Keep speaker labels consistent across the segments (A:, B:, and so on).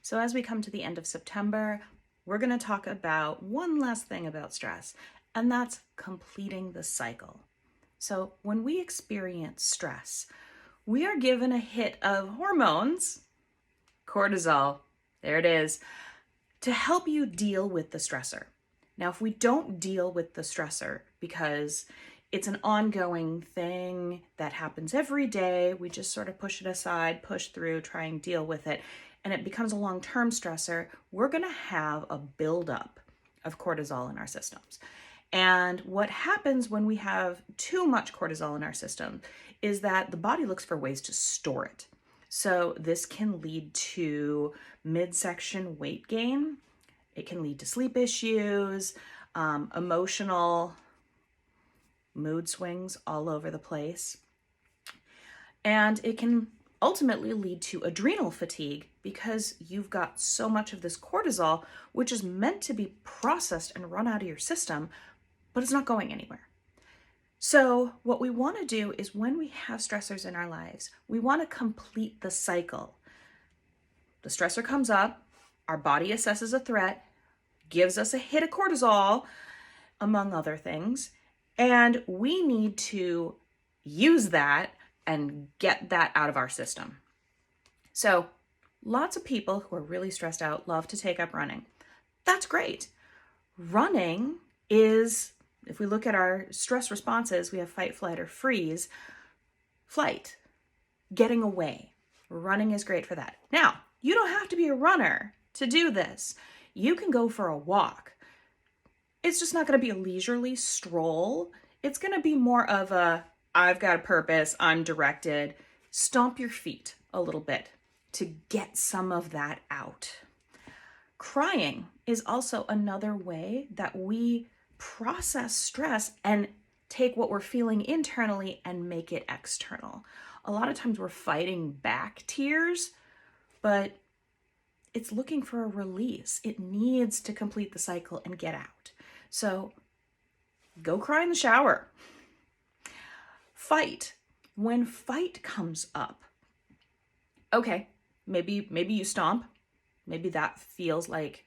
A: So as we come to the end of September, we're going to talk about one last thing about stress, and that's completing the cycle. So when we experience stress, we are given a hit of hormones, cortisol, there it is, to help you deal with the stressor. Now, if we don't deal with the stressor because it's an ongoing thing that happens every day, we just sort of push it aside, push through, try and deal with it, and it becomes a long-term stressor, we're going to have a buildup of cortisol in our systems. And what happens when we have too much cortisol in our system is that the body looks for ways to store it. So this can lead to midsection weight gain. It can lead to sleep issues, emotional mood swings all over the place. And it can ultimately lead to adrenal fatigue because you've got so much of this cortisol, which is meant to be processed and run out of your system, but it's not going anywhere. So what we want to do is when we have stressors in our lives, we want to complete the cycle. The stressor comes up, our body assesses a threat, gives us a hit of cortisol, among other things, and we need to use that and get that out of our system. So lots of people who are really stressed out love to take up running. That's great. Running is, if we look at our stress responses, we have fight, flight, or freeze. Flight, getting away. Running is great for that. Now, you don't have to be a runner to do this. You can go for a walk. It's just not going to be a leisurely stroll. It's going to be more of a, I've got a purpose, I'm directed. Stomp your feet a little bit to get some of that out. Crying is also another way that we process stress and take what we're feeling internally and make it external. A lot of times we're fighting back tears, but it's looking for a release. It needs to complete the cycle and get out. So go cry in the shower. Fight. When fight comes up, okay, maybe you stomp. Maybe that feels like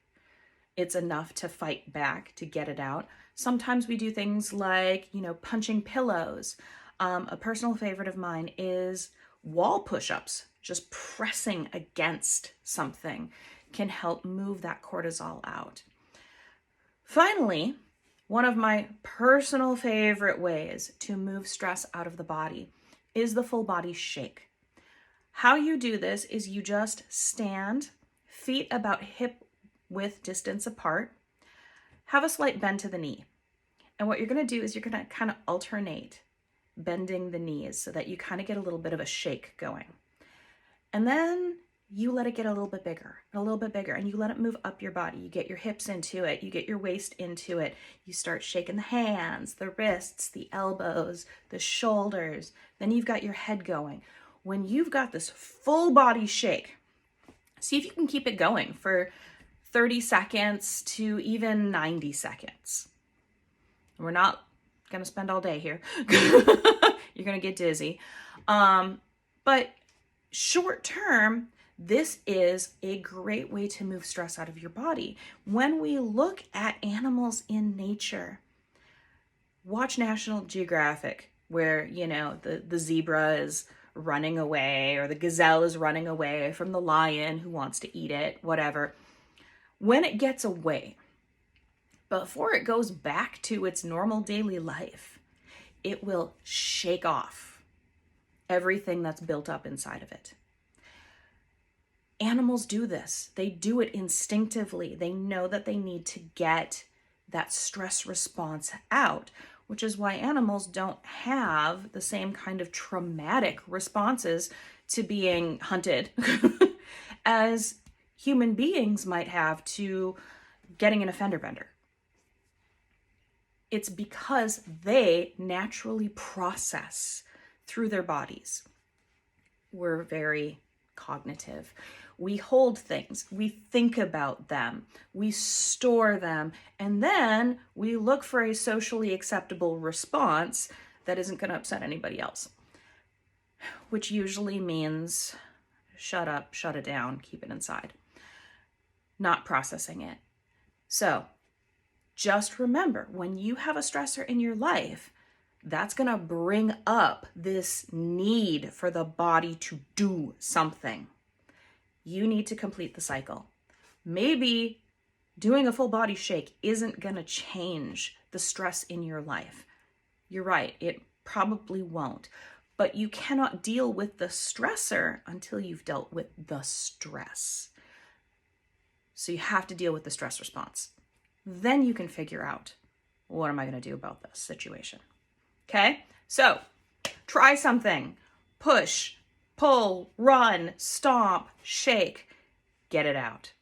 A: it's enough to fight back, to get it out. Sometimes we do things like, punching pillows. A personal favorite of mine is wall push-ups. Just pressing against something can help move that cortisol out. Finally, one of my personal favorite ways to move stress out of the body is the full body shake. How you do this is you just stand, feet about hip width distance apart, have a slight bend to the knee. And what you're going to do is you're going to kind of alternate bending the knees so that you kind of get a little bit of a shake going. And then you let it get a little bit bigger, and you let it move up your body. You get your hips into it, you get your waist into it, you start shaking the hands, the wrists, the elbows, the shoulders, then you've got your head going. When you've got this full body shake, see if you can keep it going for 30 seconds to even 90 seconds. We're not going to spend all day here. You're going to get dizzy. But short term, this is a great way to move stress out of your body. When we look at animals in nature, watch National Geographic, where, the zebra is running away, or the gazelle is running away from the lion who wants to eat it, whatever. When it gets away, before it goes back to its normal daily life, it will shake off everything that's built up inside of it. Animals do this. They do it instinctively. They know that they need to get that stress response out, which is why animals don't have the same kind of traumatic responses to being hunted as human beings might have to getting in a fender bender. It's because they naturally process through their bodies. We're very cognitive. We hold things, we think about them, we store them, and then we look for a socially acceptable response that isn't going to upset anybody else, which usually means shut up, shut it down, keep it inside. not processing it. So just remember, when you have a stressor in your life, that's going to bring up this need for the body to do something. You need to complete the cycle. Maybe doing a full body shake isn't going to change the stress in your life. You're right, it probably won't. But you cannot deal with the stressor until you've dealt with the stress. So you have to deal with the stress response. Then you can figure out, what am I going to do about this situation? Okay? So try something. Push, pull, run, stomp, shake. Get it out.